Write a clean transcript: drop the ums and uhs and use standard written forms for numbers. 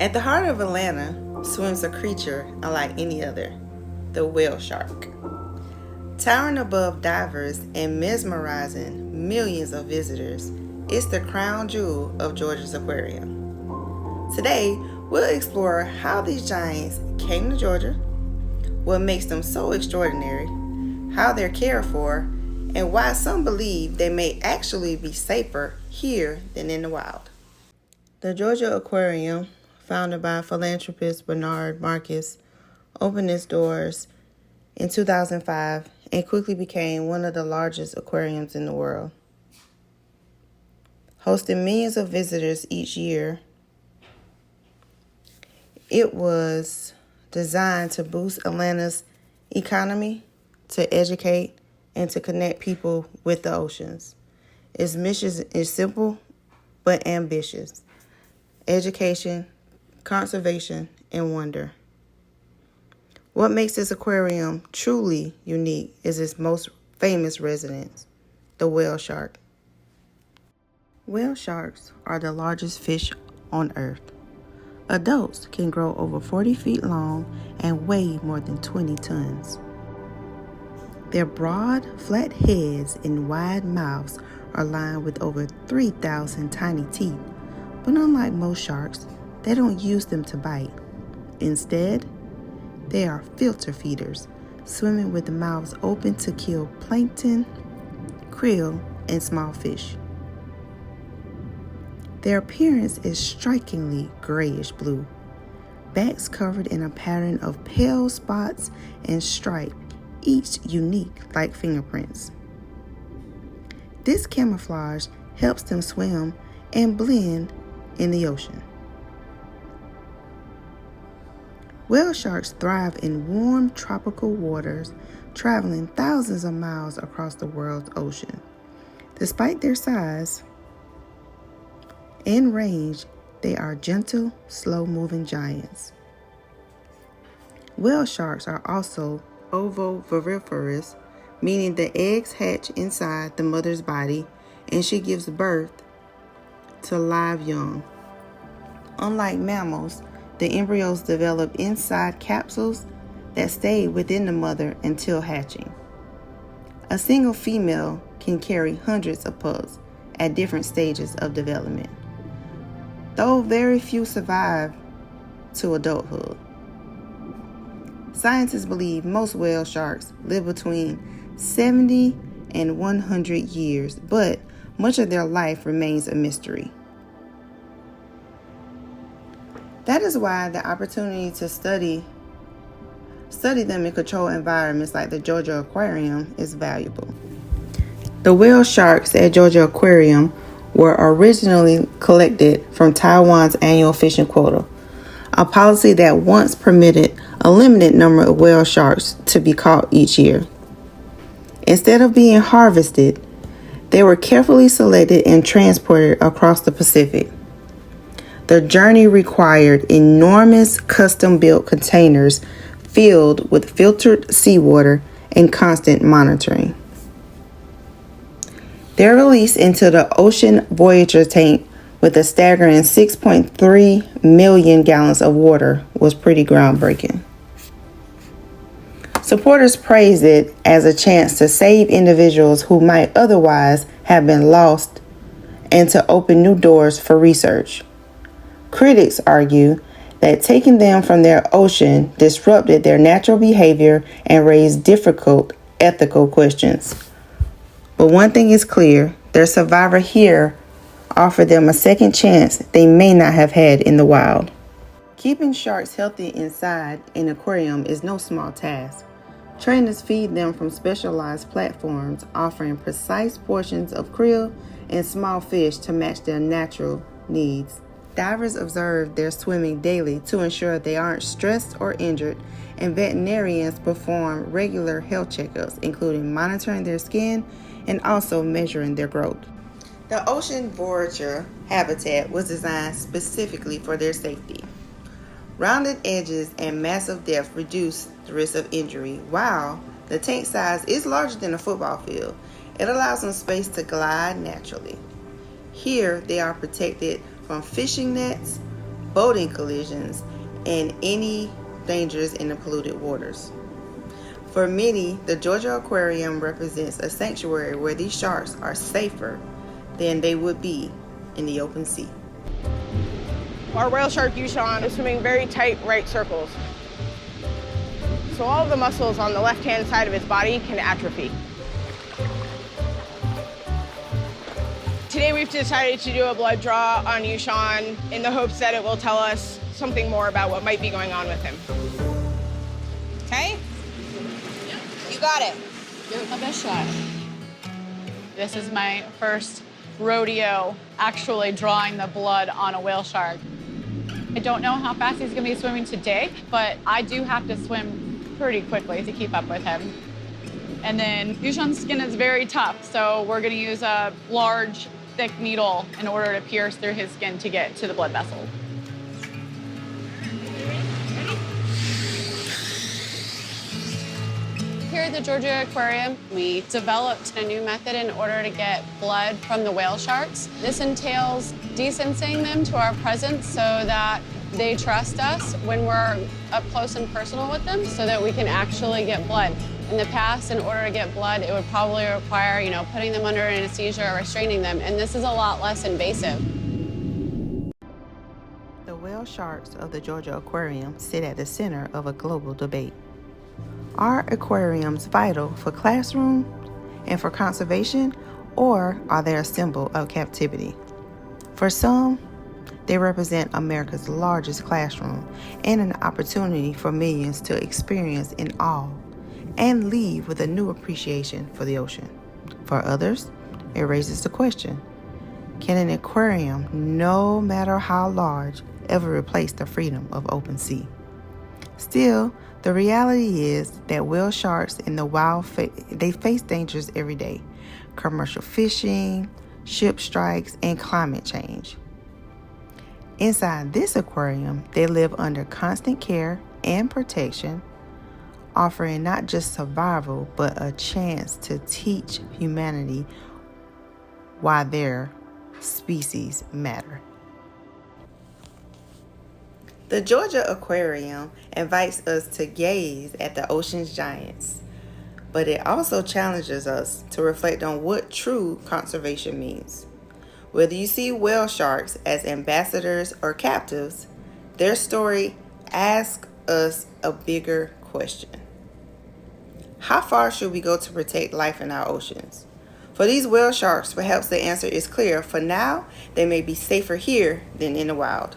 At the heart of Atlanta swims a creature unlike any other, the whale shark. Towering above divers and mesmerizing millions of visitors, it's the crown jewel of Georgia's aquarium. Today, we'll explore how these giants came to Georgia, what makes them so extraordinary, how they're cared for, and why some believe they may actually be safer here than in the wild. The Georgia Aquarium, founded by philanthropist Bernard Marcus, opened its doors in 2005 and quickly became one of the largest aquariums in the world. Hosting millions of visitors each year, it was designed to boost Atlanta's economy, to educate, and to connect people with the oceans. Its mission is simple but ambitious: education, conservation, and wonder. What makes this aquarium truly unique is its most famous resident, the whale shark. Whale sharks are the largest fish on Earth. Adults can grow over 40 feet long and weigh more than 20 tons. Their broad, flat heads and wide mouths are lined with over 3,000 tiny teeth, but unlike most sharks, they don't use them to bite. Instead, they are filter feeders, swimming with mouths open to kill plankton, krill, and small fish. Their appearance is strikingly grayish blue, backs covered in a pattern of pale spots and stripes, each unique like fingerprints. This camouflage helps them swim and blend in the ocean. Whale sharks thrive in warm tropical waters, traveling thousands of miles across the world's ocean. Despite their size and range, they are gentle, slow-moving giants. Whale sharks are also ovoviviparous, meaning the eggs hatch inside the mother's body and she gives birth to live young. Unlike mammals, the embryos develop inside capsules that stay within the mother until hatching. A single female can carry hundreds of pups at different stages of development, though very few survive to adulthood. Scientists believe most whale sharks live between 70 and 100 years, but much of their life remains a mystery. That is why the opportunity to study them in controlled environments like the Georgia Aquarium is valuable. The whale sharks at Georgia Aquarium were originally collected from Taiwan's annual fishing quota, a policy that once permitted a limited number of whale sharks to be caught each year. Instead of being harvested, they were carefully selected and transported across the Pacific. The journey required enormous custom-built containers filled with filtered seawater and constant monitoring. Their release into the Ocean Voyager tank with a staggering 6.3 million gallons of water was pretty groundbreaking. Supporters praised it as a chance to save individuals who might otherwise have been lost and to open new doors for research. Critics argue that taking them from their ocean disrupted their natural behavior and raised difficult ethical questions. But one thing is clear, their survivor here offered them a second chance they may not have had in the wild. Keeping sharks healthy inside an aquarium is no small task. Trainers feed them from specialized platforms offering precise portions of krill and small fish to match their natural needs. Divers observe their swimming daily to ensure they aren't stressed or injured, and veterinarians perform regular health checkups, including monitoring their skin and also measuring their growth. The Ocean Voyager habitat was designed specifically for their safety. Rounded edges and massive depth reduce the risk of injury. While the tank size is larger than a football field, it allows them space to glide naturally. Here, they are protected from fishing nets, boating collisions, and any dangers in the polluted waters. For many, the Georgia Aquarium represents a sanctuary where these sharks are safer than they would be in the open sea. Our whale shark Yushan is swimming very tight right circles. So all of the muscles on the left-hand side of his body can atrophy. Today we've decided to do a blood draw on Yushan in the hopes that it will tell us something more about what might be going on with him. Okay? You got it. Give it my best shot. This is my first rodeo actually drawing the blood on a whale shark. I don't know how fast he's gonna be swimming today, but I do have to swim pretty quickly to keep up with him. And then Yushan's skin is very tough, so we're gonna use a large, thick needle in order to pierce through his skin to get to the blood vessel. Here at the Georgia Aquarium, we developed a new method in order to get blood from the whale sharks. This entails desensing them to our presence so that they trust us when we're up close and personal with them so that we can actually get blood. In the past, in order to get blood, it would probably require, putting them under anesthesia or restraining them, and this is a lot less invasive. The whale sharks of the Georgia Aquarium sit at the center of a global debate. Are aquariums vital for classrooms and for conservation, or are they a symbol of captivity? For some, they represent America's largest classroom and an opportunity for millions to experience in awe and leave with a new appreciation for the ocean. For others, it raises the question, can an aquarium, no matter how large, ever replace the freedom of open sea? Still, the reality is that whale sharks in the wild, they face dangers every day. Commercial fishing, ship strikes, and climate change. Inside this aquarium, they live under constant care and protection, offering not just survival, but a chance to teach humanity why their species matter. The Georgia Aquarium invites us to gaze at the ocean's giants, but it also challenges us to reflect on what true conservation means. Whether you see whale sharks as ambassadors or captives, their story asks us a bigger question. How far should we go to protect life in our oceans? For these whale sharks, perhaps the answer is clear. For now, they may be safer here than in the wild.